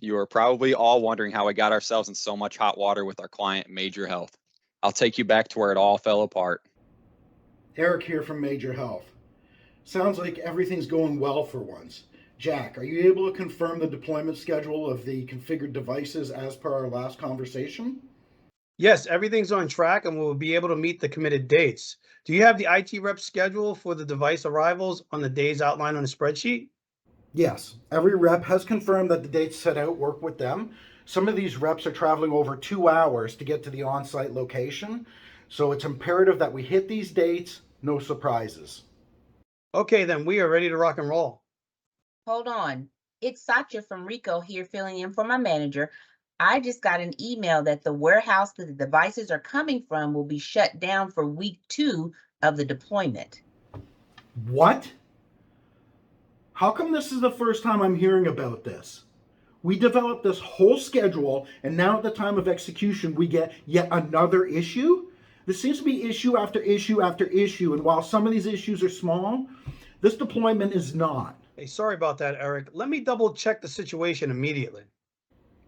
You are probably all wondering how we got ourselves in so much hot water with our client, Major Health. I'll take you back to where it all fell apart. Eric here from Major Health. Sounds like everything's going well for once. Jack, are you able to confirm the deployment schedule of the configured devices as per our last conversation? Yes, everything's on track and we'll be able to meet the committed dates. Do you have the IT rep schedule for the device arrivals on the days outlined on the spreadsheet? Yes, every rep has confirmed that the dates set out work with them. Some of these reps are traveling over 2 hours to get to the on site location, so it's imperative that we hit these dates, no surprises. Okay, then we are ready to rock and roll. Hold on. It's Satya from Rico here filling in for my manager. I just got an email that the warehouse that the devices are coming from will be shut down for week 2 of the deployment. What? How come this is the first time I'm hearing about this? We developed this whole schedule, and now at the time of execution, we get yet another issue? There seems to be issue after issue after issue, and while some of these issues are small, this deployment is not. Hey, sorry about that, Eric. Let me double check the situation immediately.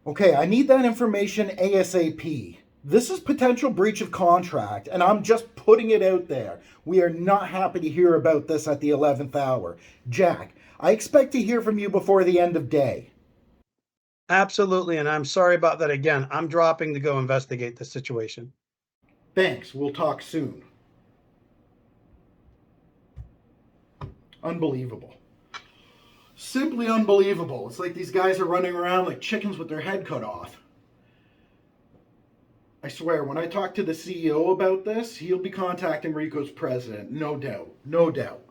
Okay, I need that information ASAP. This is potential breach of contract, and I'm just putting it out there. We are not happy to hear about this at the 11th hour. Jack, I expect to hear from you before the end of day. Absolutely, and I'm sorry about that again. I'm dropping to go investigate the situation. Thanks, we'll talk soon. Unbelievable. Simply unbelievable. It's like these guys are running around like chickens with their head cut off. I swear, when I talk to the CEO about this, he'll be contacting Rico's president. No doubt. No doubt.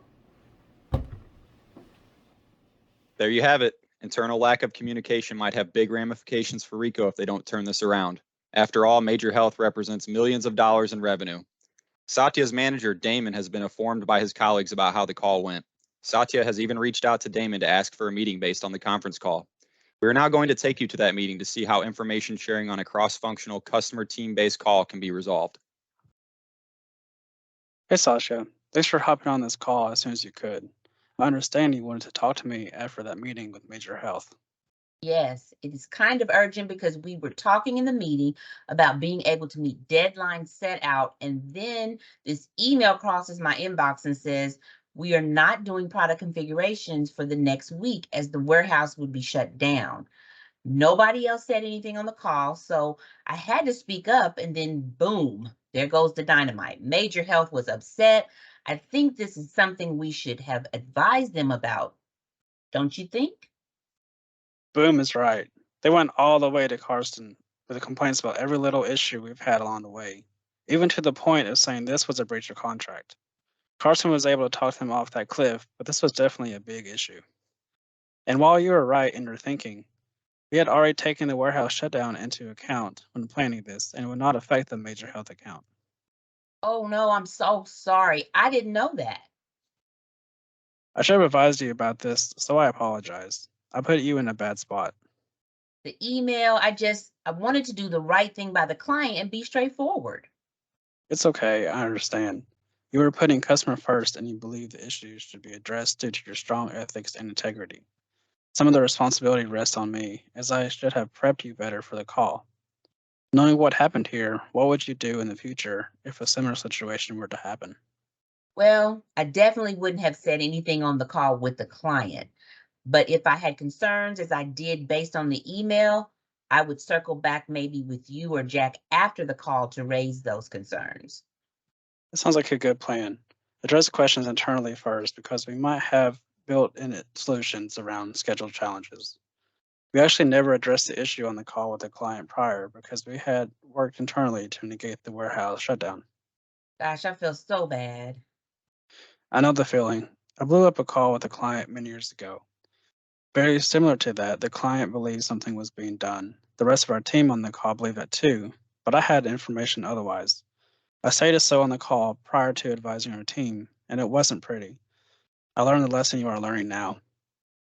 There you have it. Internal lack of communication might have big ramifications for Rico if they don't turn this around. After all, Major Health represents millions of dollars in revenue. Satya's manager, Damon, has been informed by his colleagues about how the call went. Satya has even reached out to Damon to ask for a meeting based on the conference call. We are now going to take you to that meeting to see how information sharing on a cross-functional customer team-based call can be resolved. Hey Sasha, thanks for hopping on this call as soon as you could. I understand you wanted to talk to me after that meeting with Major Health. Yes, it is kind of urgent because we were talking in the meeting about being able to meet deadlines set out, and then this email crosses my inbox and says, we are not doing product configurations for the next week as the warehouse would be shut down. Nobody else said anything on the call, so I had to speak up, and then boom, there goes the dynamite. Major Health was upset. I think this is something we should have advised them about. Don't you think? Boom is right. They went all the way to Karsten with complaints about every little issue we've had along the way, even to the point of saying this was a breach of contract. Karsten was able to talk them off that cliff, but this was definitely a big issue. And while you were right in your thinking, we had already taken the warehouse shutdown into account when planning this, and it would not affect the Major Health account. Oh no, I'm so sorry. I didn't know that. I should have advised you about this, so I apologize. I put you in a bad spot. The email, I wanted to do the right thing by the client and be straightforward. It's okay, I understand. You were putting customer first and you believe the issues should be addressed due to your strong ethics and integrity. Some of the responsibility rests on me, as I should have prepped you better for the call. Knowing what happened here, what would you do in the future if a similar situation were to happen? Well, I definitely wouldn't have said anything on the call with the client. But if I had concerns, as I did based on the email, I would circle back maybe with you or Jack after the call to raise those concerns. It sounds like a good plan. Address questions internally first because we might have built-in solutions around schedule challenges. We actually never addressed the issue on the call with the client prior because we had worked internally to negate the warehouse shutdown. Gosh, I feel so bad. I know the feeling. I blew up a call with a client many years ago. Very similar to that, the client believed something was being done. The rest of our team on the call believed that too, but I had information otherwise. I stated so on the call prior to advising our team, and it wasn't pretty. I learned the lesson you are learning now.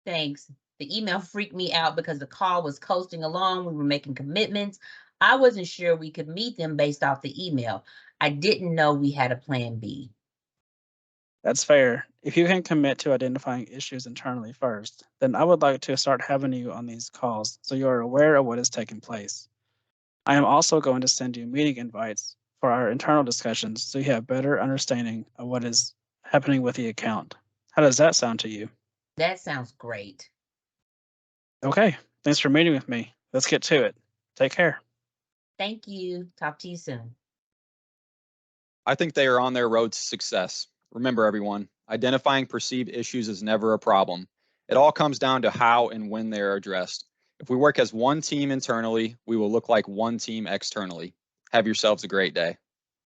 Thanks. The email freaked me out because the call was coasting along. We were making commitments. I wasn't sure we could meet them based off the email. I didn't know we had a plan B. That's fair. If you can commit to identifying issues internally first, then I would like to start having you on these calls so you are aware of what is taking place. I am also going to send you meeting invites for our internal discussions so you have better understanding of what is happening with the account. How does that sound to you? That sounds great. Okay, thanks for meeting with me. Let's get to it. Take care. Thank you. Talk to you soon. I think they are on their road to success. Remember, everyone, identifying perceived issues is never a problem. It all comes down to how and when they are addressed. If we work as one team internally, we will look like one team externally. Have yourselves a great day.